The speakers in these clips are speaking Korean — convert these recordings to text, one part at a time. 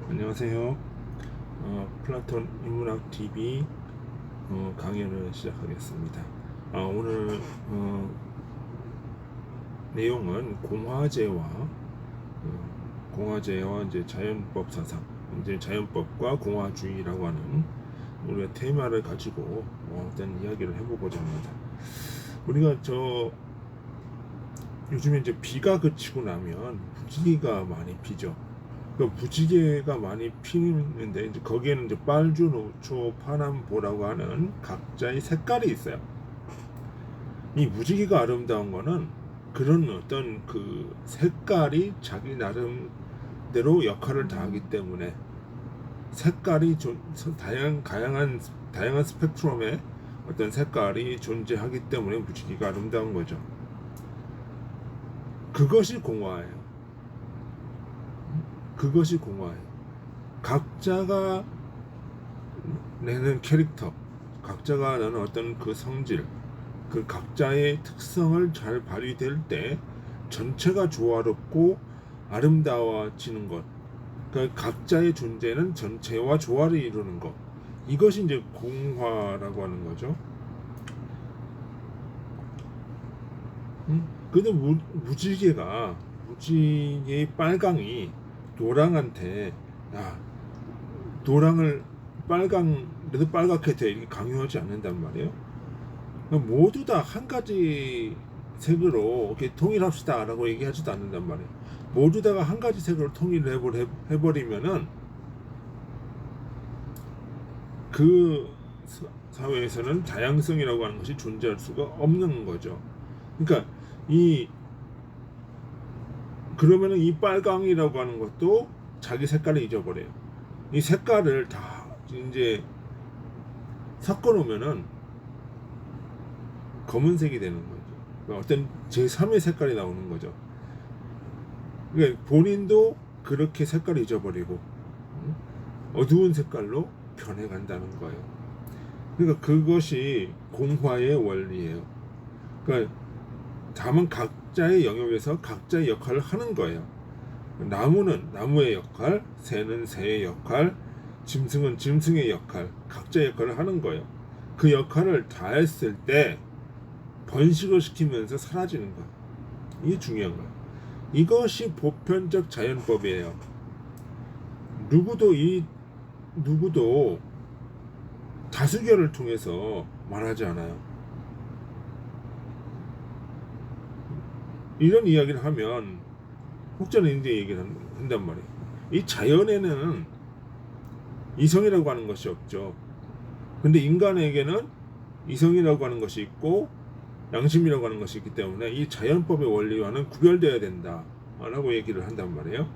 안녕하세요. 플라톤 인문학 TV 강연을 시작하겠습니다. 오늘 내용은 공화제와 이제 자연법 사상, 이제 자연법과 공화주의라고 하는 우리가 테마를 가지고 어떤 이야기를 해보고자 합니다. 우리가 요즘에 이제 비가 그치고 나면 무지개가 많이 피죠. 그 부지개가 많이 피는데 이제 거기에는 이제 빨주, 노초, 파남, 보라고 하는 각자의 색깔이 있어요. 이 무지개가 아름다운 거는 그런 어떤 그 색깔이 자기 나름대로 역할을 다하기 때문에 색깔이 다양한 스펙트럼의 어떤 색깔이 존재하기 때문에 무지개가 아름다운 거죠. 그것이 공화예요. 그것이 공화예요. 각자가 내는 캐릭터, 각자가 내는 어떤 그 성질, 그 각자의 특성을 잘 발휘될 때 전체가 조화롭고 아름다워지는 것. 그러니까 각자의 존재는 전체와 조화를 이루는 것. 이것이 이제 공화라고 하는 거죠. 근데 무지개의 빨강이 노랑한테 야 노랑을 그래도 빨갛게 돼 이렇게 강요하지 않는단 말이에요. 모두 다 한 가지 색으로 이렇게 통일합시다라고 얘기하지도 않는단 말이에요. 모두 다가 한 가지 색으로 통일을 해버리면은 그 사회에서는 다양성이라고 하는 것이 존재할 수가 없는 거죠. 그러니까 이 그러면은 이 빨강이라고 하는 것도 자기 색깔을 잊어버려요. 이 색깔을 다 이제 섞어 놓으면은 검은색이 되는 거죠. 어떤 제3의 색깔이 나오는 거죠. 그러니까 본인도 그렇게 색깔을 잊어버리고 어두운 색깔로 변해간다는 거예요. 그러니까 그것이 공화의 원리예요. 그러니까 다만 각자의 영역에서 각자의 역할을 하는 거예요. 나무는 나무의 역할, 새는 새의 역할, 짐승은 짐승의 역할, 각자의 역할을 하는 거예요. 그 역할을 다 했을 때 번식을 시키면서 사라지는 거예요. 이게 중요한 거예요. 이것이 보편적 자연법이에요. 누구도 다수결을 통해서 말하지 않아요. 이런 이야기를 하면 혹자는 이제 얘기를 한단 말이에요. 이 자연에는 이성이라고 하는 것이 없죠. 근데 인간에게는 이성이라고 하는 것이 있고 양심이라고 하는 것이 있기 때문에 이 자연법의 원리와는 구별되어야 된다 라고 얘기를 한단 말이에요.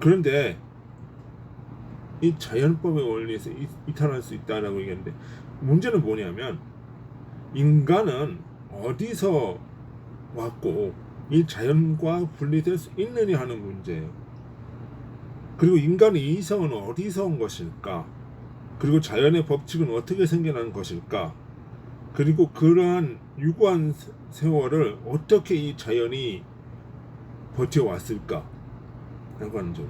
그런데 이 자연법의 원리에서 이탈할 수 있다라고 얘기하는데 문제는 뭐냐면 인간은 어디서 왔고 이 자연과 분리될 수 있느냐 하는 문제예요. 그리고 인간의 이성은 어디서 온 것일까? 그리고 자연의 법칙은 어떻게 생겨난 것일까? 그리고 그러한 유구한 세월을 어떻게 이 자연이 버텨왔을까? 라고 하는 점.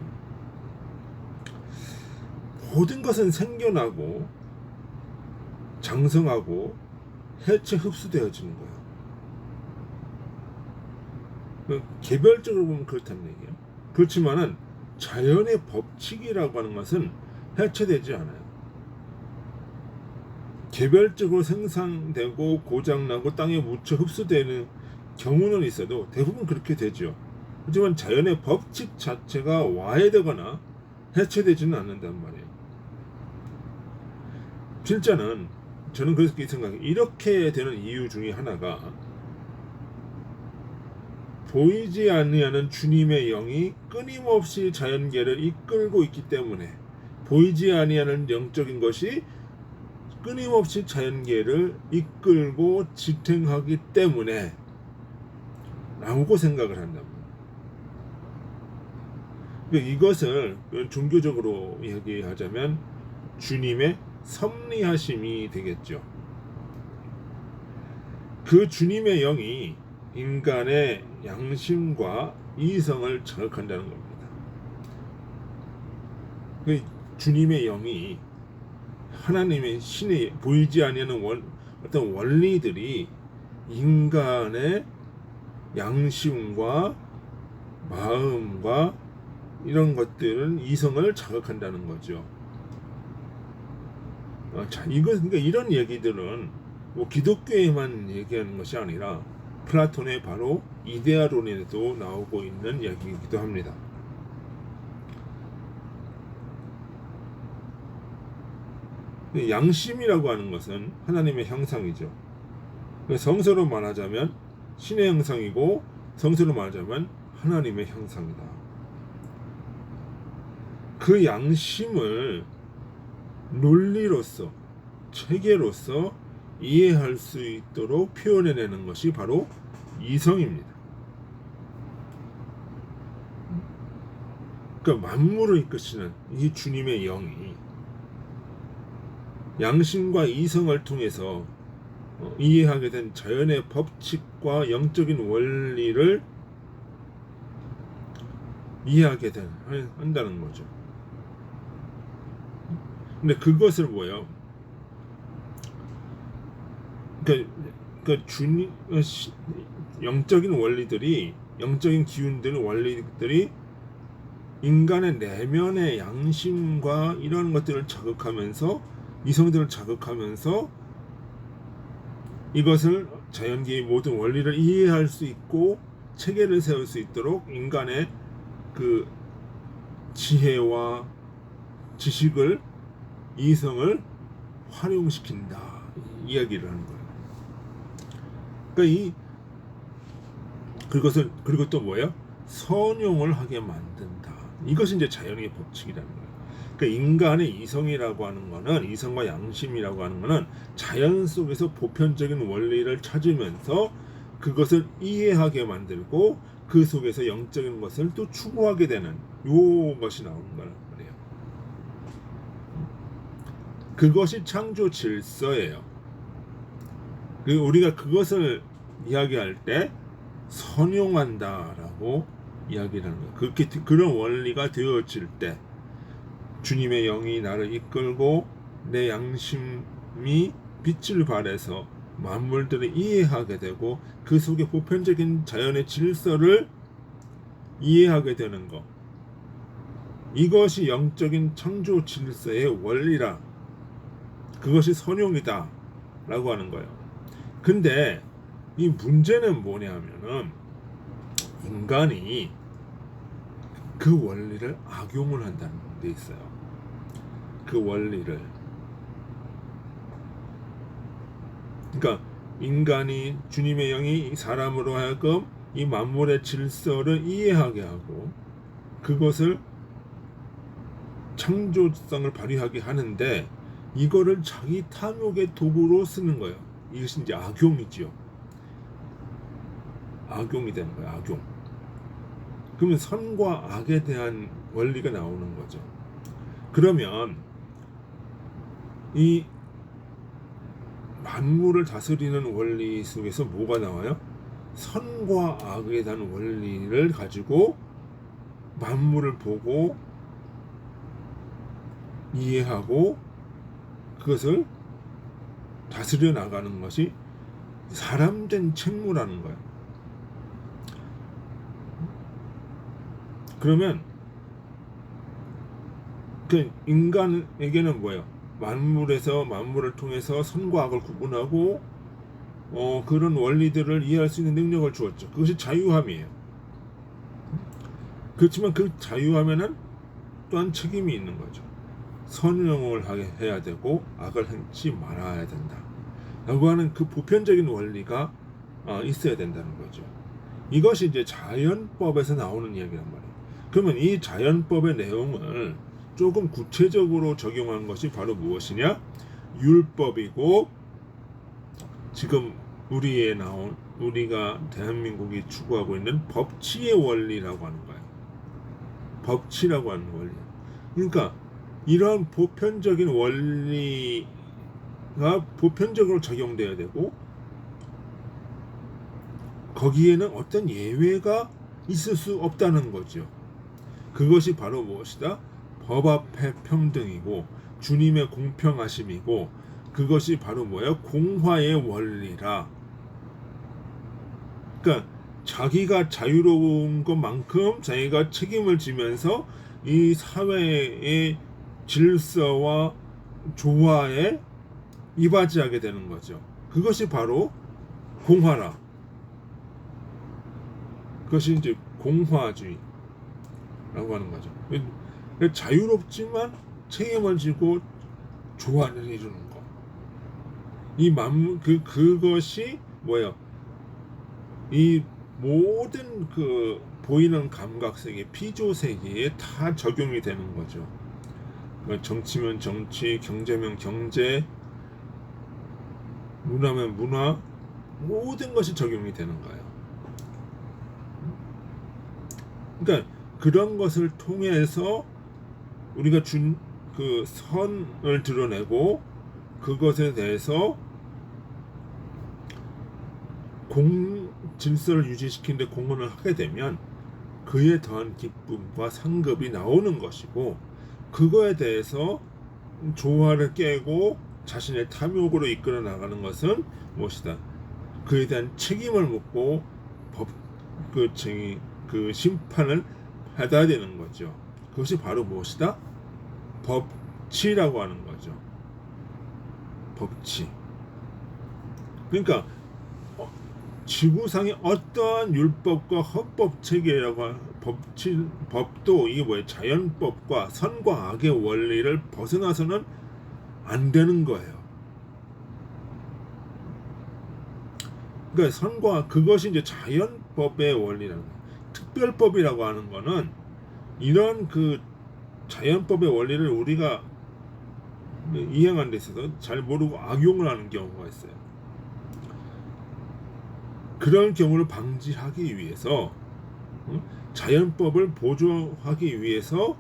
모든 것은 생겨나고 장성하고 해체 흡수되어지는 거예요. 개별적으로 보면 그렇다는 얘기예요. 그렇지만은 자연의 법칙이라고 하는 것은 해체되지 않아요. 개별적으로 생산되고 고장나고 땅에 묻혀 흡수되는 경우는 있어도 대부분 그렇게 되죠. 하지만 자연의 법칙 자체가 와해되거나 해체되지는 않는단 말이에요. 진짜는 저는 그래서 이 생각이 이렇게 되는 이유 중에 하나가 보이지 아니하는 주님의 영이 끊임없이 자연계를 이끌고 있기 때문에 보이지 아니하는 영적인 것이 끊임없이 자연계를 이끌고 지탱하기 때문에 라고 생각을 한다고. 이것을 종교적으로 이야기하자면 주님의 섭리하심이 되겠죠. 그 주님의 영이 인간의 양심과 이성을 자극한다는 겁니다. 그 주님의 영이 하나님의 신의 보이지 아니하는 어떤 원리들이 인간의 양심과 마음과 이런 것들은 이성을 자극한다는 거죠. 자, 그러니까 이런 얘기들은 뭐 기독교에만 얘기하는 것이 아니라 플라톤의 바로 이데아론에도 나오고 있는 얘기이기도 합니다. 양심이라고 하는 것은 하나님의 형상이죠. 성서로 말하자면 신의 형상이고, 성서로 말하자면 하나님의 형상이다. 그 양심을 논리로서, 체계로서 이해할 수 있도록 표현해내는 것이 바로 이성입니다. 그러니까 만물을 이끄시는 이 주님의 영이 양심과 이성을 통해서 이해하게 된 자연의 법칙과 영적인 원리를 이해하게 한다는 거죠. 근데 그것을 뭐예요? 그러니까 영적인 원리들이, 영적인 기운들, 원리들이 인간의 내면의 양심과 이런 것들을 자극하면서, 이성들을 자극하면서 이것을 자연계의 모든 원리를 이해할 수 있고 체계를 세울 수 있도록 인간의 그 지혜와 지식을, 이성을 활용시킨다, 이야기를 하는 거예요. 그러니까 그리고 또 뭐예요? 선용을 하게 만든다. 이것이 이제 자연의 법칙이라는 거예요. 그러니까 인간의 이성이라고 하는 거는, 이성과 양심이라고 하는 거는 자연 속에서 보편적인 원리를 찾으면서 그것을 이해하게 만들고 그 속에서 영적인 것을 또 추구하게 되는 요것이 나오는 거란 말이에요. 그것이 창조 질서예요. 우리가 그것을 이야기할 때 선용한다라고 이야기를 하는 거예요. 그렇게 그런 원리가 되어질 때 주님의 영이 나를 이끌고 내 양심이 빛을 발해서 만물들을 이해하게 되고 그 속에 보편적인 자연의 질서를 이해하게 되는 것, 이것이 영적인 창조 질서의 원리라, 그것이 선용이다 라고 하는 거예요. 근데 이 문제는 뭐냐면은 인간이 그 원리를 악용을 한다는 데 있어요. 그 원리를, 그러니까 인간이, 주님의 영이 사람으로 하여금 이 만물의 질서를 이해하게 하고 그것을 창조성을 발휘하게 하는데 이거를 자기 탐욕의 도구로 쓰는 거예요. 이것이 이제 악용이지요. 악용이 되는 거예요. 악용. 그러면 선과 악에 대한 원리가 나오는 거죠. 그러면 이 만물을 다스리는 원리 속에서 뭐가 나와요? 선과 악에 대한 원리를 가지고 만물을 보고 이해하고 그것을 다스려 나가는 것이 사람된 책무라는 거예요. 그러면 그 인간에게는 뭐예요? 만물을 통해서 선과 악을 구분하고 그런 원리들을 이해할 수 있는 능력을 주었죠. 그것이 자유함이에요. 그렇지만 그 자유함에는 또한 책임이 있는 거죠. 선용을 해야 되고 악을 하지 말아야 된다 라고 하는 그 보편적인 원리가 있어야 된다는 거죠. 이것이 이제 자연법에서 나오는 이야기란 말이에요. 그러면 이 자연법의 내용을 조금 구체적으로 적용한 것이 바로 무엇이냐? 율법이고, 지금 우리가 대한민국이 추구하고 있는 법치의 원리라고 하는 거예요. 법치라고 하는 원리. 그러니까 이러한 보편적인 원리가 보편적으로 적용돼야 되고, 거기에는 어떤 예외가 있을 수 없다는 거죠. 그것이 바로 무엇이다? 법 앞에 평등이고 주님의 공평하심이고 그것이 바로 뭐예요? 공화의 원리라. 그러니까 자기가 자유로운 것만큼 자기가 책임을 지면서 이 사회의 질서와 조화에 이바지하게 되는 거죠. 그것이 바로 공화라. 그것이 이제 공화주의라고 하는 거죠. 자유롭지만 책임을 지고 조화를 이루는 거. 그것이 뭐예요? 이 모든 그 보이는 감각 세계, 피조 세계에 다 적용이 되는 거죠. 정치면 정치, 경제면 경제, 문화면 문화, 모든 것이 적용이 되는 거예요. 그러니까 그런 것을 통해서 우리가 준 그 선을 드러내고 그것에 대해서 질서를 유지시키는 데 공헌을 하게 되면 그에 더한 기쁨과 상급이 나오는 것이고 그거에 대해서 조화를 깨고 자신의 탐욕으로 이끌어 나가는 것은 무엇이다? 그에 대한 책임을 묻고 그 심판을 받아야 되는 거죠. 그것이 바로 무엇이다? 법치라고 하는 거죠. 법치. 그러니까 지구상의 어떠한 율법과 헌법 체계라고 법도 이게 뭐예요? 자연법과 선과 악의 원리를 벗어나서는 안 되는 거예요. 그러니까 선과 그것이 이제 자연법의 원리라는 거예요. 특별법이라고 하는 거는 이런 그 자연법의 원리를 우리가 이행하는 데 있어서 잘 모르고 악용을 하는 경우가 있어요. 그런 경우를 방지하기 위해서 자연법을 보조하기 위해서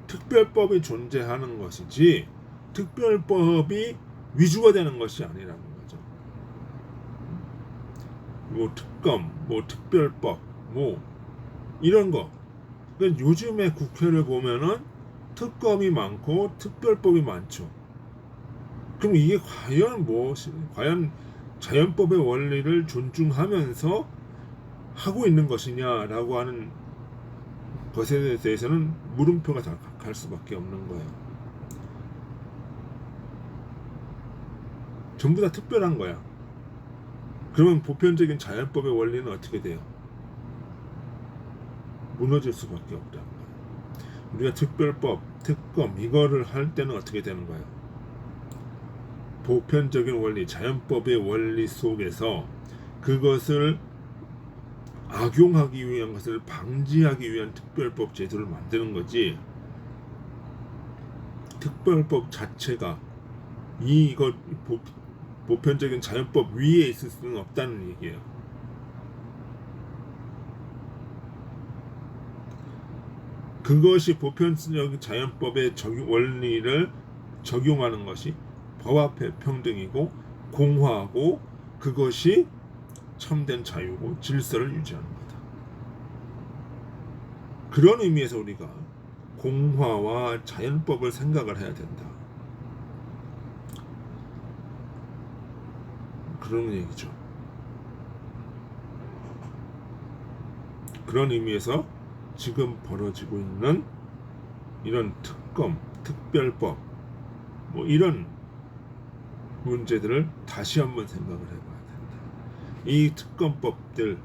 특별법이 존재하는 것이지 특별법이 위주가 되는 것이 아니라는 거죠. 뭐 특검, 뭐 특별법, 뭐 이런 거. 그러니까 요즘에 국회를 보면은 특검이 많고 특별법이 많죠. 그럼 이게 과연 자연법의 원리를 존중하면서 하고 있는 것이냐라고 하는 것에 대해서는 물음표가 다 갈 수밖에 없는 거예요. 전부 다 특별한 거야. 그러면 보편적인 자연법의 원리는 어떻게 돼요? 무너질 수밖에 없다는 거예요. 우리가 특별법, 특검 이거를 할 때는 어떻게 되는 거예요? 보편적인 원리, 자연법의 원리 속에서 그것을 악용하기 위한 것을 방지하기 위한 특별법 제도를 만드는 거지. 특별법 자체가 이거 보편적인 자연법 위에 있을 수는 없다는 얘기예요. 그것이 보편적인 자연법의 원리를 적용하는 것이 법 앞에 평등이고 공화하고 그것이 참된 자유고 질서를 유지하는 거다. 그런 의미에서 우리가 공화와 자연법을 생각을 해야 된다. 그런 얘기죠. 그런 의미에서 지금 벌어지고 있는 이런 특검, 특별법 뭐 이런 문제들을 다시 한번 생각을 해봐야 된다. 이 특검법들이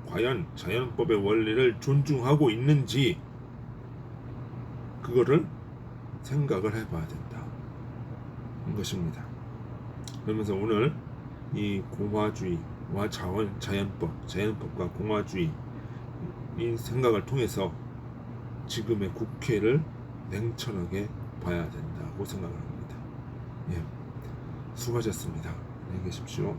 과연 자연법의 원리를 존중하고 있는지 그거를 생각을 해봐야 된다. 것입니다. 그러면서 오늘 이 공화주의와 자연법과 공화주의 이 생각을 통해서 지금의 국회를 냉철하게 봐야 된다고 생각을 합니다. 예, 수고하셨습니다. 안녕히 계십시오.